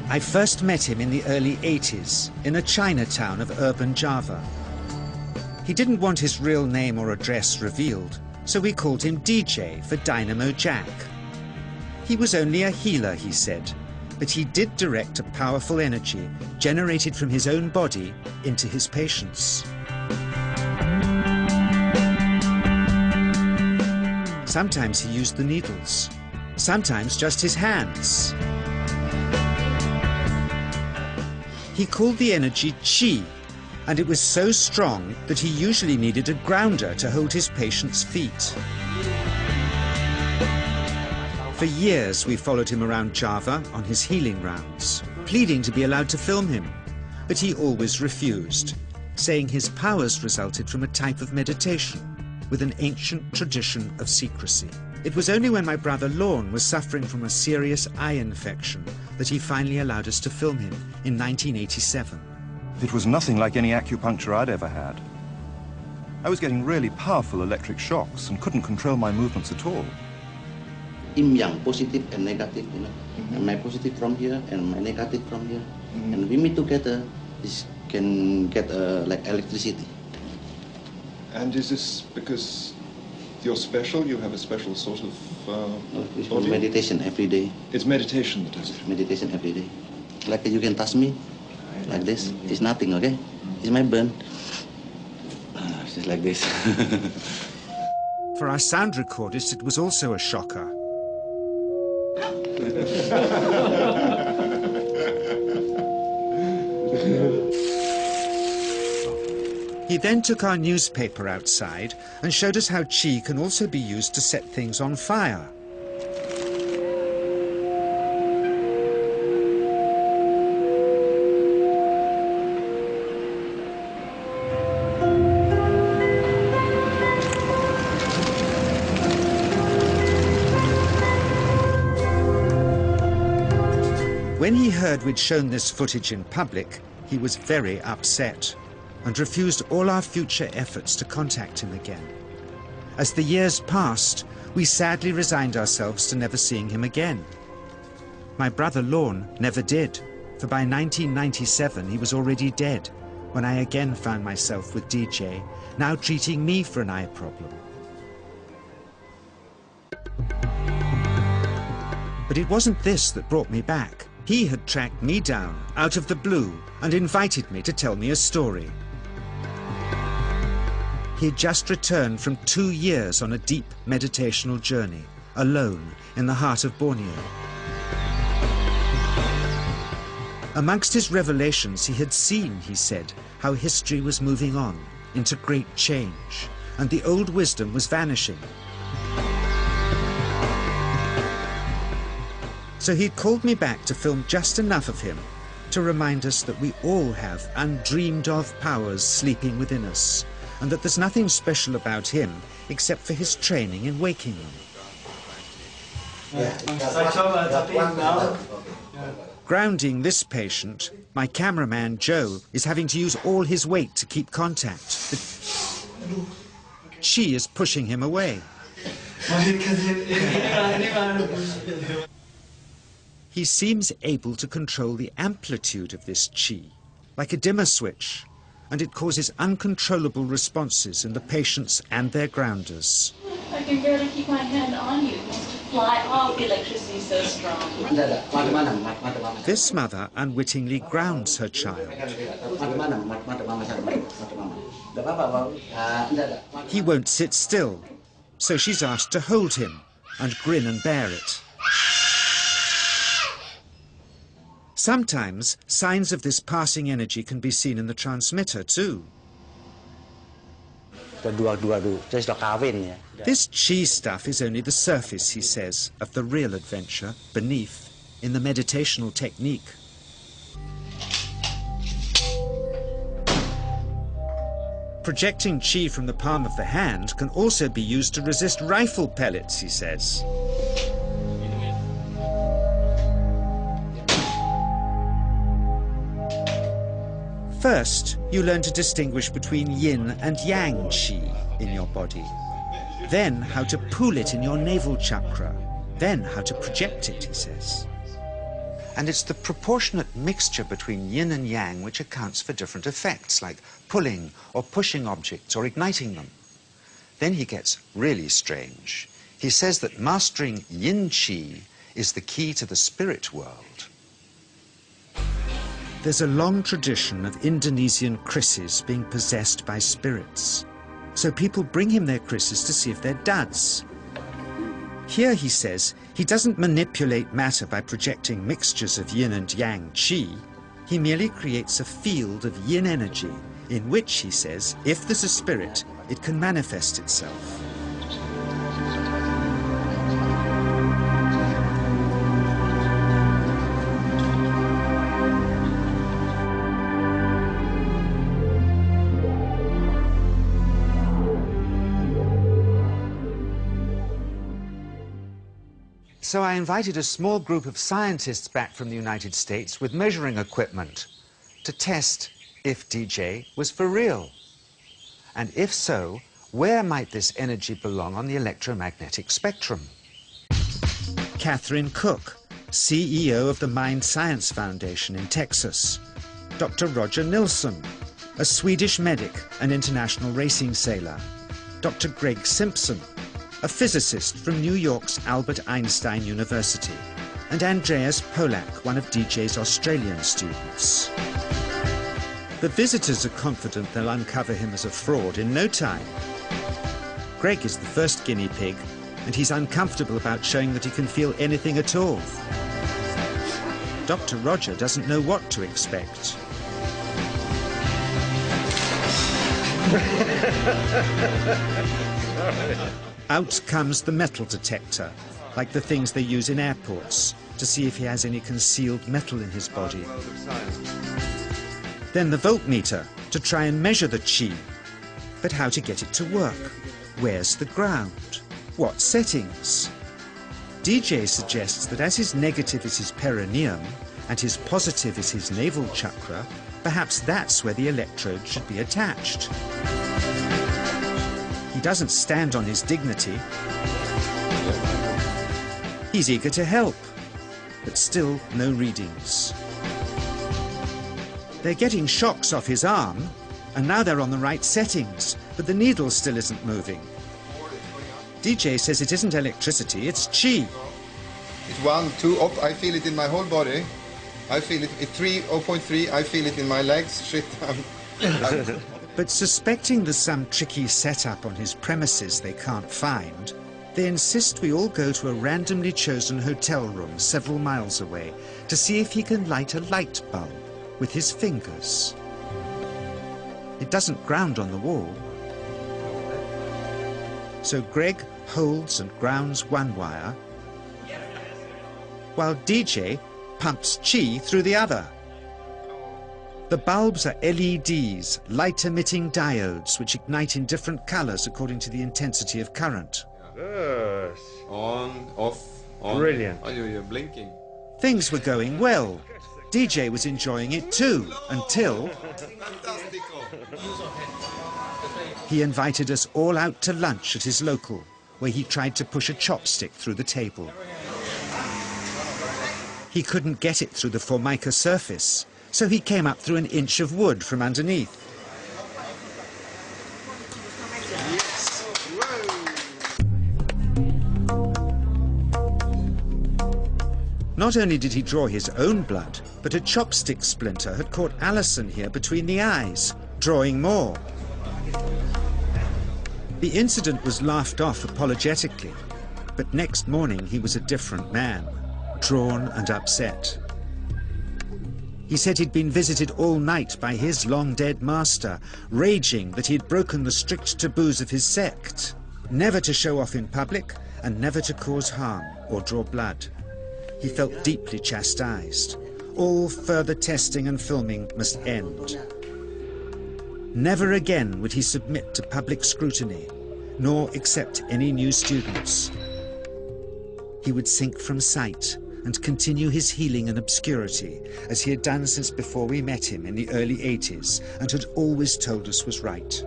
I first met him in the early 80s in a Chinatown of urban Java. He didn't want his real name or address revealed, so we called him DJ for Dynamo Jack. He was only a healer, he said, but he did direct a powerful energy generated from his own body into his patients. Sometimes he used the needles, sometimes just his hands. He called the energy Qi, and it was so strong that he usually needed a grounder to hold his patients' feet. For years we followed him around Java on his healing rounds, pleading to be allowed to film him, but he always refused, saying his powers resulted from a type of meditation with an ancient tradition of secrecy. It was only when my brother Lorne was suffering from a serious eye infection that he finally allowed us to film him in 1987. It was nothing like any acupuncture I'd ever had. I was getting really powerful electric shocks and couldn't control my movements at all. Yin yang, positive and negative, you know. And my positive from here and my negative from here. And we meet together, this can get like electricity. And is this because you're special? You have a special sort of It's meditation every day. It's meditation that does it? Meditation every day. Like you can touch me, like this. It's nothing, okay? It's my burn. It's just like this. For our sound recordist, it was also a shocker. He then took our newspaper outside and showed us how Qi can also be used to set things on fire. When he heard we'd shown this footage in public, he was very upset and refused all our future efforts to contact him again. As the years passed, we sadly resigned ourselves to never seeing him again. My brother Lorne never did, for by 1997 he was already dead when I again found myself with DJ, now treating me for an eye problem. But it wasn't this that brought me back. He had tracked me down out of the blue and invited me to tell me a story. He had just returned from 2 years on a deep meditational journey, alone in the heart of Borneo. Amongst his revelations, he had seen, he said, how history was moving on into great change, and the old wisdom was vanishing. So he'd called me back to film just enough of him to remind us that we all have undreamed of powers sleeping within us, and that there's nothing special about him except for his training in waking them. Grounding this patient, my cameraman Joe is having to use all his weight to keep contact. But Qi is pushing him away. He seems able to control the amplitude of this Qi, like a dimmer switch, and it causes uncontrollable responses in the patients and their grounders. I can barely keep my hand on you. It wants to fly off. The electricity is so strong. This mother unwittingly grounds her child. He won't sit still, so she's asked to hold him and grin and bear it. Sometimes signs of this passing energy can be seen in the transmitter too. This Qi stuff is only the surface, he says, of the real adventure beneath, in the meditational technique. Projecting Qi from the palm of the hand can also be used to resist rifle pellets, he says. First, you learn to distinguish between yin and yang Qi in your body. Then how to pool it in your navel chakra. Then how to project it, he says. And it's the proportionate mixture between yin and yang which accounts for different effects, like pulling or pushing objects or igniting them. Then he gets really strange. He says that mastering yin qi is the key to the spirit world. There's a long tradition of Indonesian krisis being possessed by spirits. So people bring him their krisis to see if they're duds. Here, he says, he doesn't manipulate matter by projecting mixtures of yin and yang qi. He merely creates a field of yin energy in which, he says, if there's a spirit, it can manifest itself. So I invited a small group of scientists back from the United States with measuring equipment to test if DJ was for real. And if so, where might this energy belong on the electromagnetic spectrum? Catherine Cook, CEO of the Mind Science Foundation in Texas. Dr. Roger Nilsson, a Swedish medic and international racing sailor. Dr. Greg Simpson, a physicist from New York's Albert Einstein University, and Andreas Polak, one of DJ's Australian students. The visitors are confident they'll uncover him as a fraud in no time. Greg is the first guinea pig, and he's uncomfortable about showing that he can feel anything at all. Dr. Roger doesn't know what to expect. Out comes the metal detector, like the things they use in airports, to see if he has any concealed metal in his body. Then the voltmeter, to try and measure the qi. But how to get it to work? Where's the ground? What settings? DJ suggests that as his negative is his perineum, and his positive is his navel chakra, perhaps that's where the electrode should be attached. He doesn't stand on his dignity. He's eager to help, but still no readings. They're getting shocks off his arm, and now they're on the right settings, but the needle still isn't moving. DJ says it isn't electricity, it's qi. It's 1, 2, up, I feel it in my whole body. I feel it at 3, 0.3, I feel it in my legs. Shit, But suspecting there's some tricky setup on his premises they can't find, they insist we all go to a randomly chosen hotel room several miles away to see if he can light a light bulb with his fingers. It doesn't ground on the wall. So Greg holds and grounds one wire, while DJ pumps qi through the other. The bulbs are LEDs, light-emitting diodes, which ignite in different colors according to the intensity of current. Yes. on, off, on. Brilliant. Oh, you're blinking. Things were going well. DJ was enjoying it too, until he invited us all out to lunch at his local, where he tried to push a chopstick through the table. He couldn't get it through the Formica surface, so he came up through an inch of wood from underneath. Not only did he draw his own blood, but a chopstick splinter had caught Alison here between the eyes, drawing more. The incident was laughed off apologetically, but next morning he was a different man, drawn and upset. He said he'd been visited all night by his long-dead master, raging that he'd broken the strict taboos of his sect, never to show off in public and never to cause harm or draw blood. He felt deeply chastised. All further testing and filming must end. Never again would he submit to public scrutiny, nor accept any new students. He would sink from sight and continue his healing in obscurity, as he had done since before we met him in the early 80s and had always told us was right.